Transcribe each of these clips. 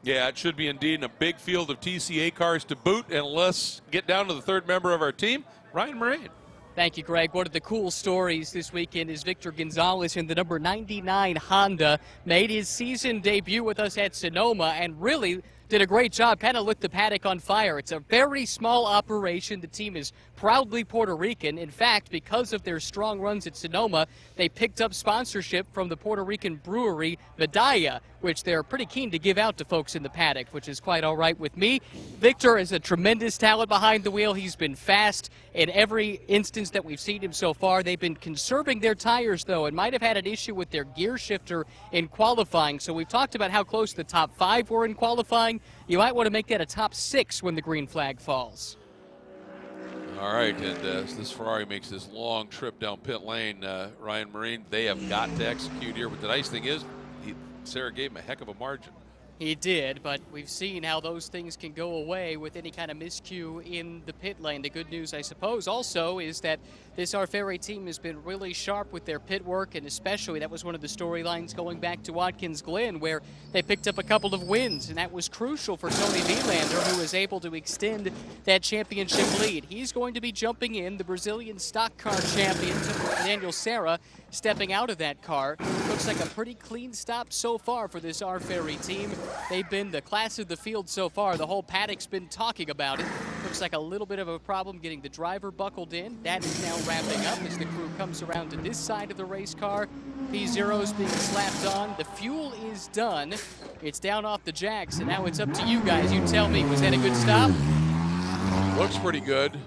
Yeah, it should be indeed in a big field of TCA cars to boot. And let's get down to the third member of our team, Ryan Myrehn. Thank you, Greg. One of the cool stories this weekend is Victor Gonzalez in the number 99 Honda. Made his season debut with us at Sonoma and really did a great job, kind of lit the paddock on fire. It's a very small operation. The team is proudly Puerto Rican. In fact, because of their strong runs at Sonoma, they picked up sponsorship from the Puerto Rican brewery Medalla, which they're pretty keen to give out to folks in the paddock, which is quite all right with me. Victor is a tremendous talent behind the wheel. He's been fast in every instance that we've seen him so far. They've been conserving their tires, though, and might have had an issue with their gear shifter in qualifying. So we've talked about how close the top 5 were in qualifying. You might want to make that a top 6 when the green flag falls. All right, and as this Ferrari makes this long trip down pit lane, Ryan Myrehn, they have got to execute here. But the nice thing is, Sarah gave him a heck of a margin. He did, but we've seen how those things can go away with any kind of miscue in the pit lane. The good news, I suppose, also is that this Ferrari team has been really sharp with their pit work, and especially that was one of the storylines going back to Watkins Glen, where they picked up a couple of wins, and that was crucial for Tony Vilander, who was able to extend that championship lead. He's going to be jumping in, the Brazilian stock car champion, Daniel Serra, stepping out of that car. Looks like a pretty clean stop so far for this Ferrari team. They've been the class of the field so far. The whole paddock's been talking about it. Looks like a little bit of a problem getting the driver buckled in. That is now wrapping up as the crew comes around to this side of the race car. P0's being slapped on. The fuel is done. It's down off the jacks, and now it's up to you guys. You tell me, was that a good stop? Looks pretty good.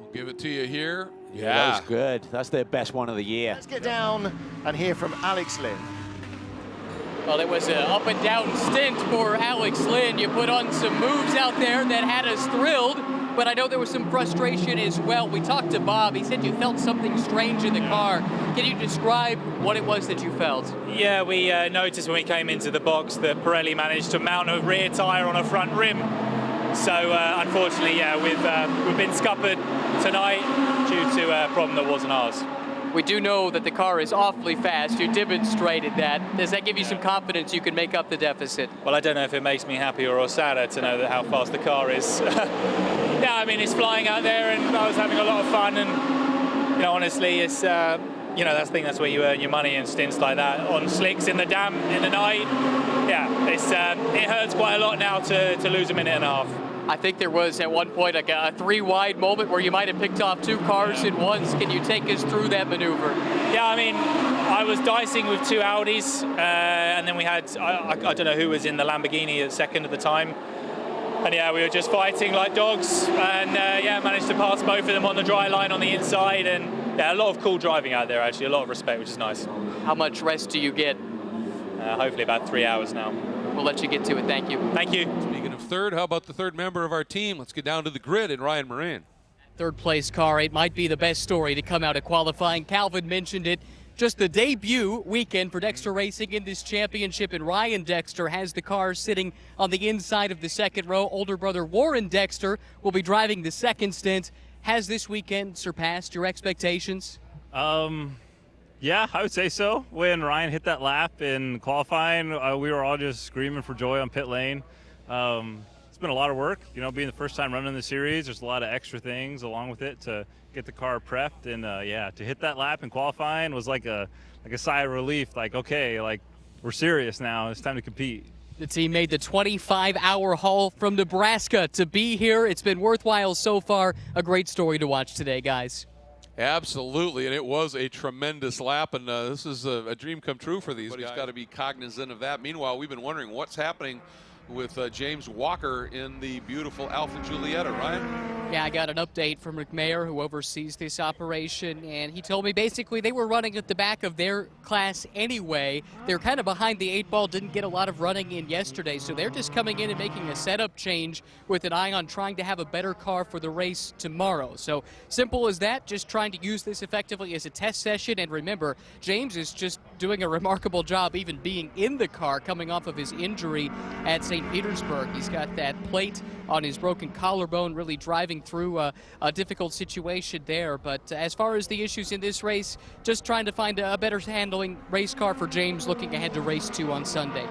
We'll give it to you here. Yeah, that was good. That's their best one of the year. Let's get down and hear from Alex Lynn. Well, it was an up and down stint for Alex Lynn. You put on some moves out there that had us thrilled, but I know there was some frustration as well. We talked to Bob. He said you felt something strange in the car. Can you describe what it was that you felt? Yeah, we noticed when we came into the box that Pirelli managed to mount a rear tyre on a front rim. So unfortunately, yeah, we've been scuppered tonight due to a problem that wasn't ours. We do know that the car is awfully fast. You demonstrated that. Does that give you some confidence you can make up the deficit? Well, I don't know if it makes me happier or sadder to know that how fast the car is. Yeah, I mean, it's flying out there, and I was having a lot of fun. And honestly, it's that's where you earn your money in stints like that on slicks in the damp in the night. Yeah, it hurts quite a lot now to lose a minute and a half. I think there was at one point like a 3-wide moment where you might have picked off 2 cars at once. Can you take us through that maneuver? Yeah, I mean, I was dicing with 2 Audis, and then we had, I don't know who was in the Lamborghini at second at the time. And yeah, we were just fighting like dogs, and yeah, managed to pass both of them on the dry line on the inside. And yeah, a lot of cool driving out there, actually, a lot of respect, which is nice. How much rest do you get? Hopefully about 3 hours now. We'll let you get to it. Thank you. Thank you. Speaking of third, how about the third member of our team? Let's get down to the grid and Ryan Myrehn. Third place car, it might be the best story to come out of qualifying. Calvin mentioned it. Just the debut weekend for Dexter Racing in this championship, and Ryan Dexter has the car sitting on the inside of the second row. Older brother Warren Dexter will be driving the second stint. Has this weekend surpassed your expectations? Yeah, I would say so. When Ryan hit that lap in qualifying, we were all just screaming for joy on pit lane. It's been a lot of work, being the first time running the series. There's a lot of extra things along with it to get the car prepped, and yeah, to hit that lap in qualifying was like a sigh of relief. Like, okay, like we're serious now. It's time to compete. The team made the 25-hour haul from Nebraska to be here. It's been worthwhile so far. A great story to watch today, guys. Absolutely, and it was a tremendous lap, and this is a dream come true for these guys. He's got to be cognizant of that. Meanwhile, we've been wondering what's happening with James Walker in the beautiful Alfa Giulietta, Ryan? Yeah, I got an update from Rick Mayer, who oversees this operation, and he told me basically they were running at the back of their class anyway. They're kind of behind the 8 ball, didn't get a lot of running in yesterday, so they're just coming in and making a setup change with an eye on trying to have a better car for the race tomorrow. So simple as that, just trying to use this effectively as a test session. And remember, James is just doing a remarkable job even being in the car coming off of his injury at St. Petersburg. He's got that plate on his broken collarbone, really driving through a difficult situation there. But as far as the issues in this race, just trying to find a better handling race car for James looking ahead to race 2 on Sunday.